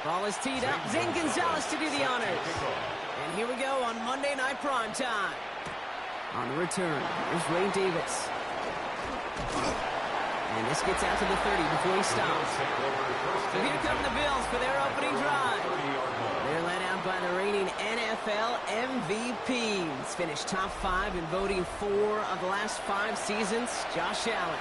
Ball is teed up. Zane Gonzalez to do the honors. And here we go on Monday Night Prime Time. On the return, here's Ray Davis. And this gets out to the 30 before he stops. So here come the Bills for their opening drive. They're led out by the reigning NFL MVPs. Finished top 5 in voting 4 of the last 5 seasons. Josh Allen.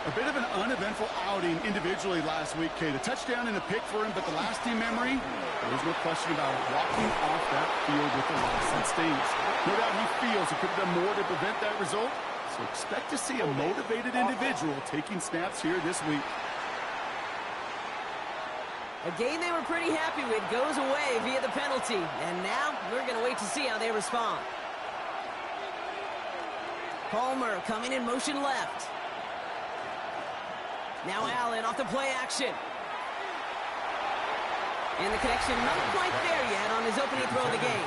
A bit of an uneventful outing individually last week, Kate. A touchdown and a pick for him, but the lasting memory, there's no question about it. Walking off that field with a loss that stings. No doubt he feels he could have done more to prevent that result. So expect to see a motivated individual taking snaps here this week. A game they were pretty happy with goes away via the penalty. And now we're going to wait to see how they respond. Palmer coming in motion left. Now Allen off the play action. And the connection not quite there yet on his opening throw of the game.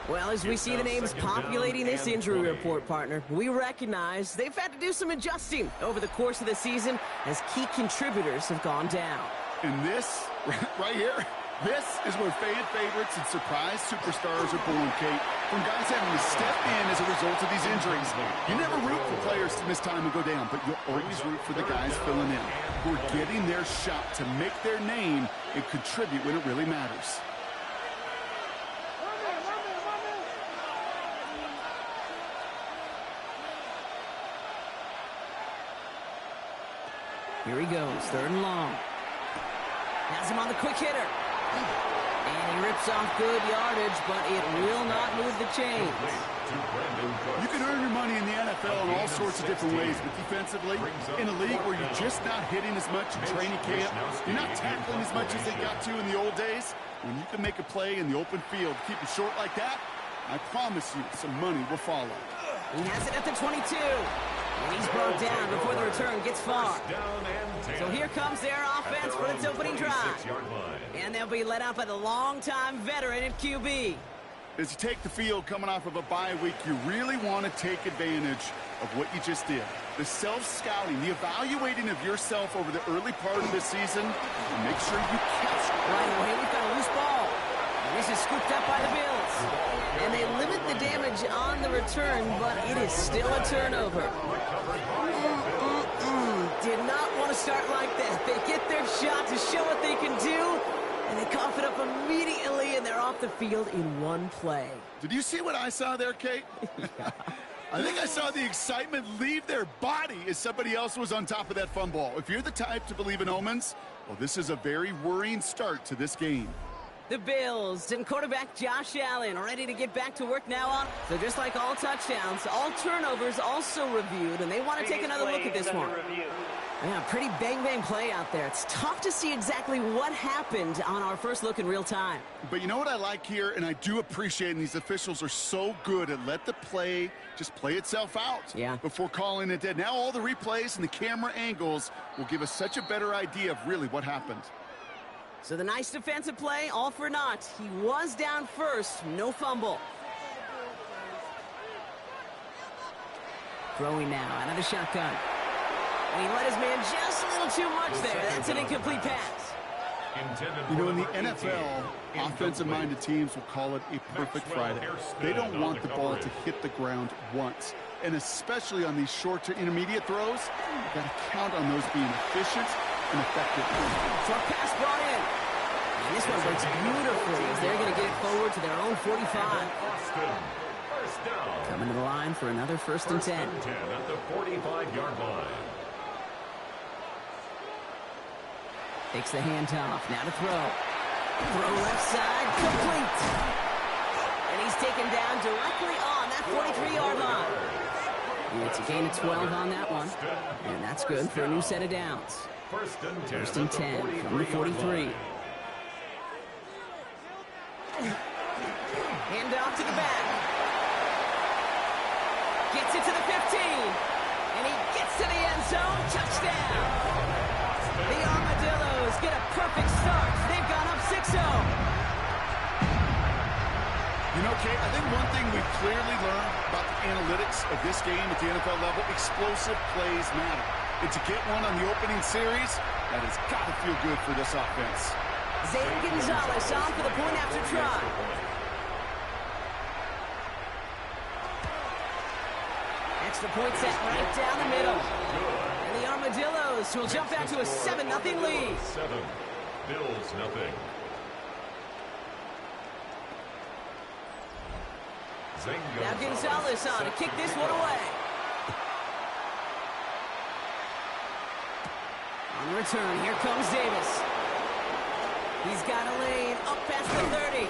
Well, as we see the names populating this injury report, partner, we recognize they've had to do some adjusting over the course of the season as key contributors have gone down. And this, right here, this is where fan favorites and surprise superstars are born, Kate. From guys having to step in as a result of these injuries. You never root for players to miss time and go down, but you'll always root for the guys filling in, who are getting their shot to make their name and contribute when it really matters. Here he goes, 3rd and long. Has him on the quick hitter. And he rips off good yardage, but it will not move the chains. You can earn your money in the NFL in all sorts of different ways, but defensively, in a league where you're just not hitting as much in training camp, you're not tackling as much as they got to in the old days, when you can make a play in the open field, keep it short like that, I promise you some money will follow. He has it at the 22. And he's brought down before the return gets far. So here comes their offense for its opening drive. And they'll be led out by the longtime veteran at QB. As you take the field coming off of a bye week, you really want to take advantage of what you just did. The self-scouting, the evaluating of yourself over the early part of the season, and make sure you catch it. Right away, we've got a loose ball. And this is scooped up by the Bills. And they limit the damage on the return, but it is still a turnover. Did not want to start like that. They get their shot to show what they can do, and they cough it up immediately, and they're off the field in one play. Did you see what I saw there, Kate? I think I saw the excitement leave their body as somebody else was on top of that fun ball. If you're the type to believe in omens, well, this is a very worrying start to this game. The Bills and quarterback Josh Allen ready to get back to work now on. So just like all touchdowns, all turnovers also reviewed, and they want to take another look at this one. Yeah, pretty bang-bang play out there. It's tough to see exactly what happened on our first look in real time. But you know what I like here, and I do appreciate, and these officials are so good at let the play just play itself out before calling it dead. Now all the replays and the camera angles will give us such a better idea of really what happened. So the nice defensive play, all for naught. He was down first, no fumble. Throwing now out of the shotgun. And he let his man just a little too much there. That's an incomplete pass. You know, in the NFL, offensive-minded teams will call it a perfect Friday. They don't want the ball to hit the ground once. And especially on these short to intermediate throws, you've got to count on those being efficient and effective. Short pass brought in. And this one breaks beautifully as they're going to get it forward to their own 45. Coming to the line for another 1st and 10. At the 45-yard line. Takes the handoff. Now to throw. Throw left side. Complete. And he's taken down directly on that 43-yard line. It's a gain of 12 on that one. And that's good for a new set of downs. 1st and 10 from the 43. Hand off to the back. Gets it to the 15. And he gets to the end zone. Touchdown. The Armadillos get a perfect start. They've gone up 6-0. You know, Kate, I think one thing we've clearly learned about the analytics of this game at the NFL level, explosive plays matter. And to get one on the opening series, that has got to feel good for this offense. Zane Gonzalez on for the point after try. Extra point set right down the middle. And the Armadillos will jump out to a 7-0 lead. 7, Bills nothing. Now Gonzalez on to kick this one away. On the return, here comes Davis. He's got a lane up past the 30.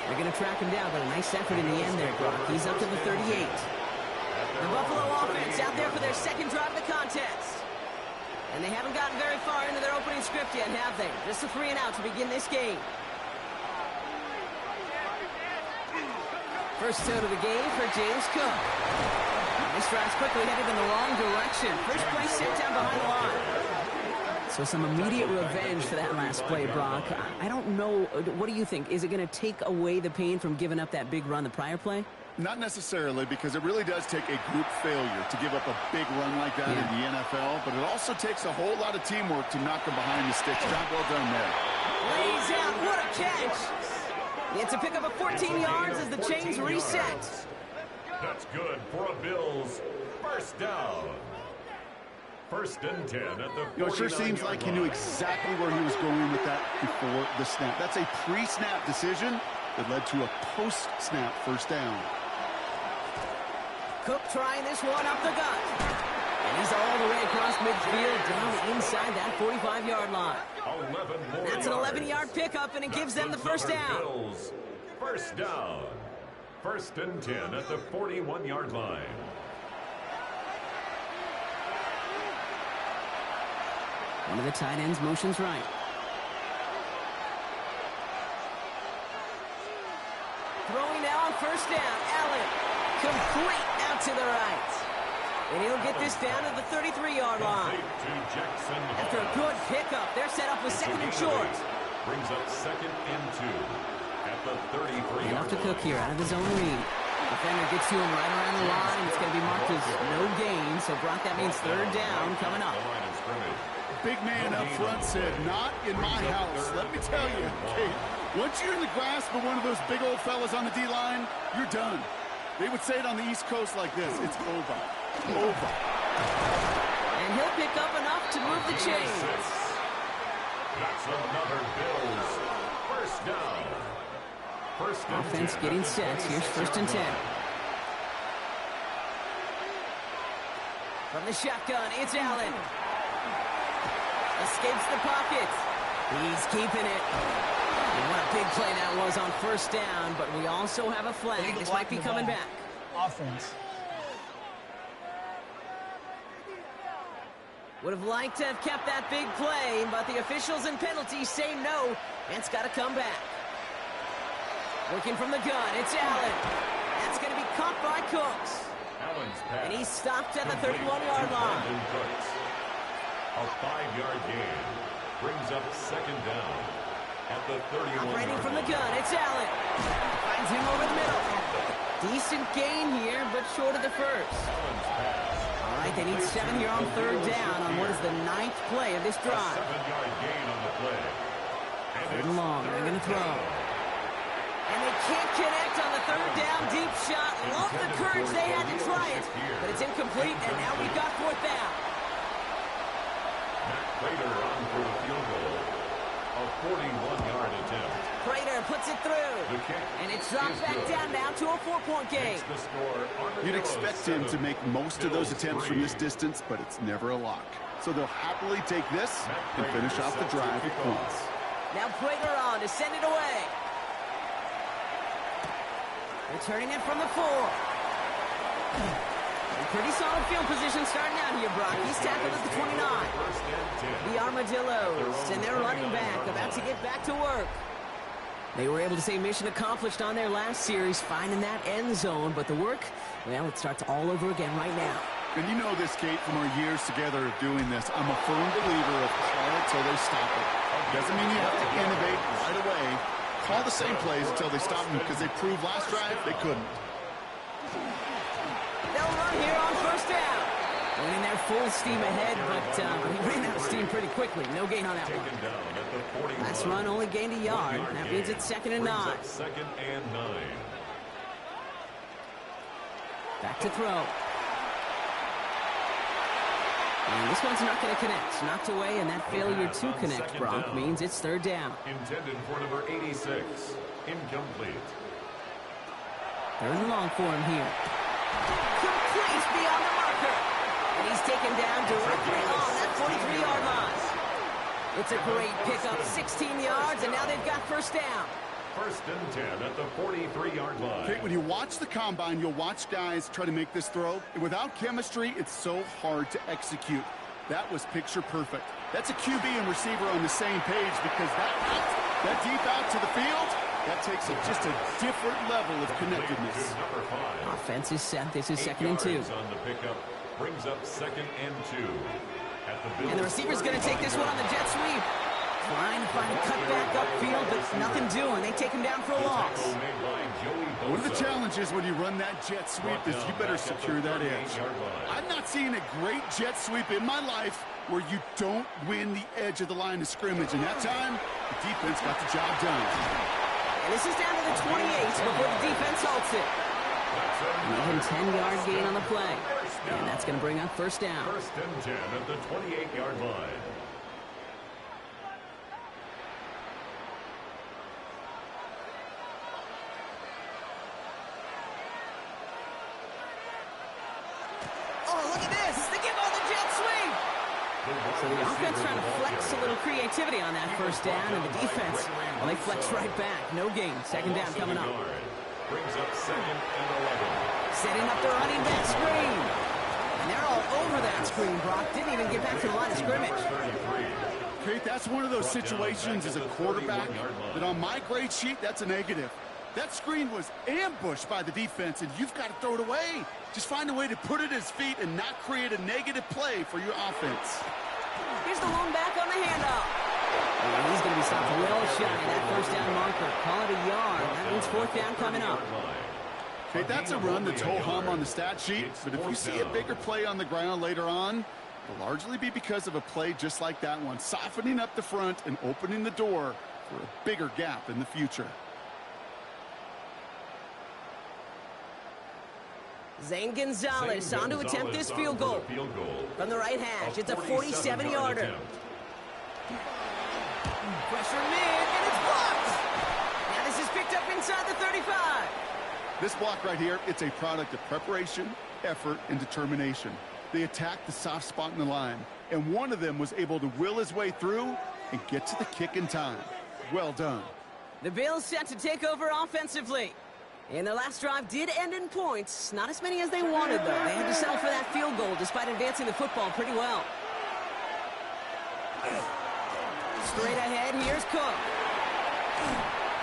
They're going to track him down, but a nice effort in the end there, Brock. He's up to the 38. The Buffalo offense out there for their second drive of the contest. And they haven't gotten very far into their opening script yet, have they? Just a 3 and out to begin this game. First toe to the game for James Cook. This drive's quickly headed in the wrong direction. First play set down behind the line. So some immediate revenge for that last play, Brock. I don't know. What do you think? Is it going to take away the pain from giving up that big run the prior play? Not necessarily, because it really does take a group failure to give up a big run like that in the NFL, but it also takes a whole lot of teamwork to knock them behind the sticks. Job well done there. Lays out. What a catch. It's a pickup of 14 yards as the chains reset. That's good for a Bills first down. First and 10 at the 49-yard it sure seems like he knew exactly where he was going with that before the snap. That's a pre-snap decision that led to a post-snap first down. Cook trying this one up the gut. And he's all the way across midfield down inside that 45-yard line. That's an 11-yard pickup, and it gives them the first down. Bills, first down. First and 10 at the 41-yard line. One of the tight ends motions right. Throwing now on first down. Allen, complete out to the right. And he'll get this down to the 33-yard line. After a good pickup, they're set up with second and short. Brings up second and 2 at the 33-yard line. Off to Cook here, out of the zone read. Defender gets to him right around the line. It's going to be marked as no gain. So, Brock, that means third down coming up. Big man up front said, not in my house. Let me tell you, Kate, once you're in the grasp of one of those big old fellas on the D-line, you're done. They would say it on the East Coast like this. It's over. Over. And he'll pick up enough to move the chains. That's another Bills first down. First and Offense 10 getting set. Here's first and 10. From the shotgun, it's Allen. Escapes the pocket. He's keeping it. And what a big play that was on first down, but we also have a flag. This might be coming back. Offense. Would have liked to have kept that big play, but the officials and penalties say no, and it's got to come back. Working from the gun, it's Allen. That's going to be caught by Cooks. And he's stopped at the 31-yard line. A 5-yard gain brings up second down at the 31-yard line. Operating from the gun, it's Allen. Finds him over the middle. Decent gain here, but short of the first. All right, they need 7 here on third down on what is the 9th play of this drive. A 7-yard gain on the play. Third and long, they're going to throw. And they can't connect on the third down deep shot. Love the courage they had to try it, but it's incomplete, and now we've got fourth down. Matt Prater on for the field goal. A 41-yard attempt. Prater puts it through. And it's dropped back down now to a 4-point game. You'd expect him to make most of those attempts from this distance, but it's never a lock. So they'll happily take this and finish off the drive with points. Now Prater on to send it away. Returning it from the 4. Pretty solid field position starting out here, Brock. He's tackled at the 29. The Armadillos and their running back about to get back to work. They were able to say mission accomplished on their last series, finding that end zone. But the work, well, it starts all over again right now. And you know this, Kate, from our years together of doing this. I'm a firm believer of call it till they stop it. Doesn't mean you have to innovate right away. Call the same plays until they stop them, because they proved last drive they couldn't. They'll run here on first down. Going in there full steam ahead, but he ran out of steam pretty quickly. No gain on that Taken one. down at the 41. Last run only gained a yard. That means it's 2nd and 9. Brings up 2nd and 9. Back to throw. And this one's not going to connect. Knocked away, and that failure to connect, Bronk, means it's 3rd down. Intended for number 86. Incomplete. 3rd and long for him here. Complete beyond the marker. And he's taken down directly on that 43-yard line. It's a great pickup, 16 yards, and now they've got 1st down. 1st and 10 at the 43-yard line. Okay, when you watch the combine, you'll watch guys try to make this throw. And without chemistry, it's so hard to execute. That was picture perfect. That's a QB and receiver on the same page because that deep out to the field, that takes just a different level of connectedness. Number 5. Offense is set. This is 2nd 8 and 2. yards on the pickup. Brings up 2nd and 2. At the Bills' And the receiver's going to take this one on the jet sweep. Trying to find a cutback upfield, but nothing doing. They take him down for a loss. tackle made by Joey Bosa. One of the challenges when you run that jet sweep is you better secure that edge. I've not seen a great jet sweep in my life where you don't win the edge of the line of scrimmage. And that time, the defense got the job done. And this is down to the 28 before the defense halts it. An even 10-yard gain on the play. And that's going to bring up 1st down. 1st and 10 at the 28-yard line. Oh, look at this. They give all the jet sweep. So the offense trying to flex a little creativity on that 1st down, and the defense, well, they flex right back. No gain. 2nd down coming up. Brings up 2nd and 11. Setting up the running back screen. And they're all over that screen, Brock. Didn't even get back to the line of scrimmage. Okay, that's one of those situations as a quarterback that on my grade sheet, that's a negative. That screen was ambushed by the defense, and you've got to throw it away. Just find a way to put it at his feet and not create a negative play for your offense. Here's the lone back on the handoff. And he's going to be stopped well shy of that 1st down marker. Call it a yard. That means 4th down coming up. Okay, that's a run that's ho-hum on the stat sheet, but if you see a bigger play on the ground later on, it'll largely be because of a play just like that one, softening up the front and opening the door for a bigger gap in the future. Zane Gonzalez on to attempt this field goal. From the right hash, it's a 47-yarder. Pressure mid, and it's blocked. Now this is picked up inside the 35. This block right here, it's a product of preparation, effort, and determination. They attacked the soft spot in the line, and one of them was able to will his way through and get to the kick in time. Well done. The Bills set to take over offensively. And their last drive did end in points. Not as many as they wanted, though. They had to settle for that field goal despite advancing the football pretty well. Straight ahead, here's Cook.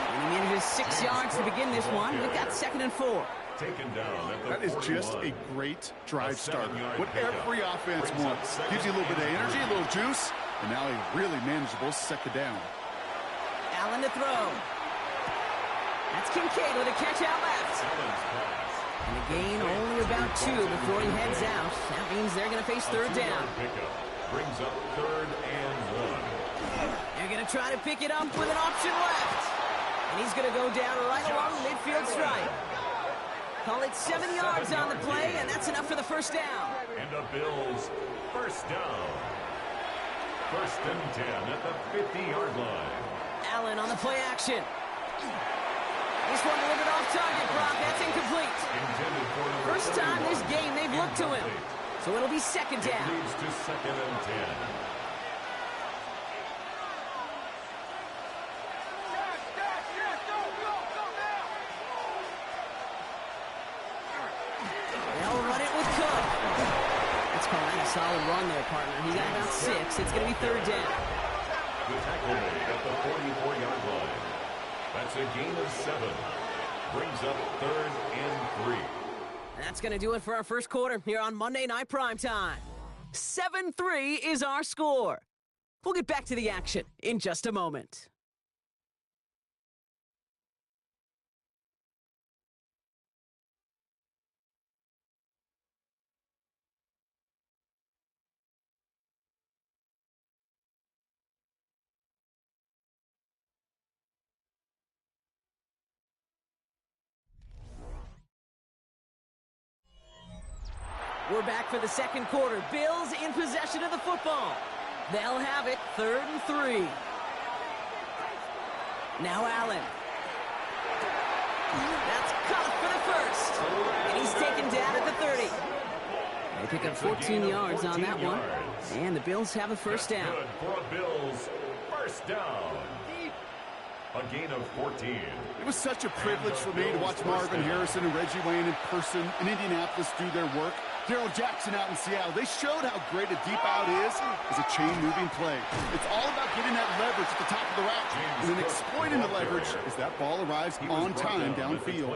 And he manages 6 yards to begin this one. We've got 2nd and 4. Taken down at the That is 41. just a great drive starter. 7-yard What pickup. every offense Brings up wants. 2nd Gives you a little bit of and energy, a 9. little juice, and now a really manageable 2nd down. Allen to throw. That's Kincaid with a catch out left. Allen's pass. And a gain only about 2 before he heads out. That means they're going to face 3rd down. Pickup brings up 3rd and 1. They're going to try to pick it up with an option left. And he's going to go down right along the midfield stripe. Call it 7 yards on the play, and that's enough for the 1st down. And the Bills 1st down. 1st and 10 at the 50-yard line. Allen on the play action. This one delivered off target, Brock. That's incomplete. Intended for number First time 31. this game they've looked to him. So it'll be 2nd down. Leads to 2nd and 10. They'll run it with Cook. Let's call that a solid run there, partner. He got about 6. It's going to be 3rd down. The tackle made at the 44-yard line. That's a gain of 7. Brings up 3rd and 3. That's going to do it for our first quarter here on Monday Night Primetime. 7-3 is our score. We'll get back to the action in just a moment. We're back for the second quarter. Bills in possession of the football. They'll have it 3rd and 3. Now Allen. That's caught for the first. And he's taken down at the 30. They pick up 14 yards on that one. And the Bills have a first down. Good for a Bills first down. A gain of 14. It was such a privilege for me to watch Marvin Harrison and Reggie Wayne in person in Indianapolis do their work. Darrell Jackson out in Seattle. They showed how great a deep out is as a chain-moving play. It's all about getting that leverage at the top of the route and then exploiting the leverage as that ball arrives on time downfield.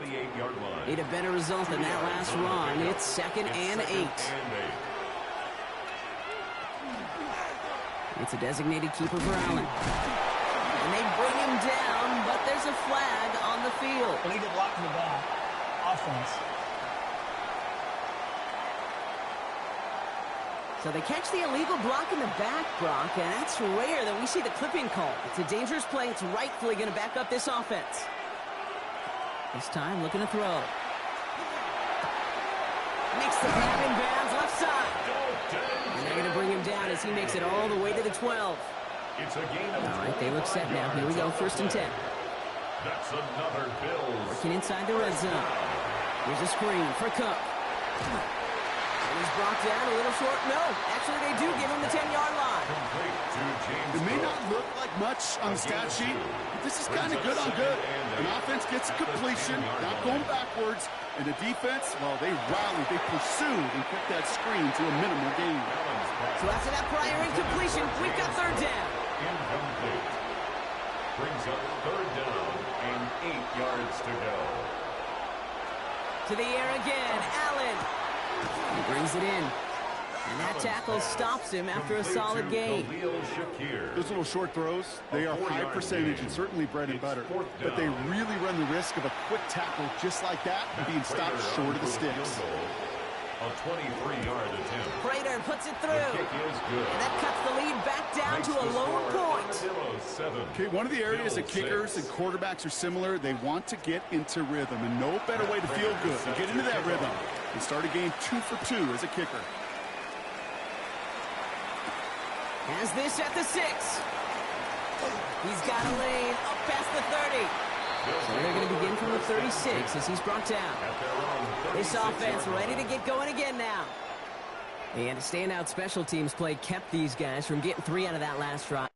Need a better result than that last run. It's 2nd and 8. It's a designated keeper for Allen. And they bring him down, but there's a flag on the field. Illegal block in the back. Offense. So they catch the illegal block in the back, Brock, and that's rare that we see the clipping call. It's a dangerous play. It's rightfully going to back up this offense. This time, looking to throw. Makes the grab in bounds, left side. And they're going to bring him down as he makes it all the way to the 12. It's a gain of All right, they look set now. Here we go, 1st and 10. That's another Bills. Working inside the red zone. Here's a screen for Cook. And he's brought down a little short. No, actually they do give him the 10-yard line. It may not look like much on the stat sheet, but this is kind of good on good. An offense gets completion, not going backwards, and the defense, well, they rallied, they pursued, and kept that screen to a minimal gain. So after that prior incompletion, we've got 3rd down. Incomplete. Brings up 3rd down and 8 yards to go. To the air again, Allen. He brings it in. And that tackle stops him after a solid gain. Those little short throws, they are high percentage and certainly bread and butter. But they really run the risk of a quick tackle just like that and being stopped short of the sticks. A 23-yard attempt. Prater puts it through. The kick is good. And that cuts the lead back down to a lower point. Okay, one of the areas that kickers and quarterbacks are similar, they want to get into rhythm. And no better way to feel good than get into that rhythm and start a game 2 for 2 as a kicker. Has this at the 6. He's got a lane up past the 30. So they're going to begin from the 36 as he's brought down. This offense ready to get going again now. And a standout special teams play kept these guys from getting 3 out of that last drive.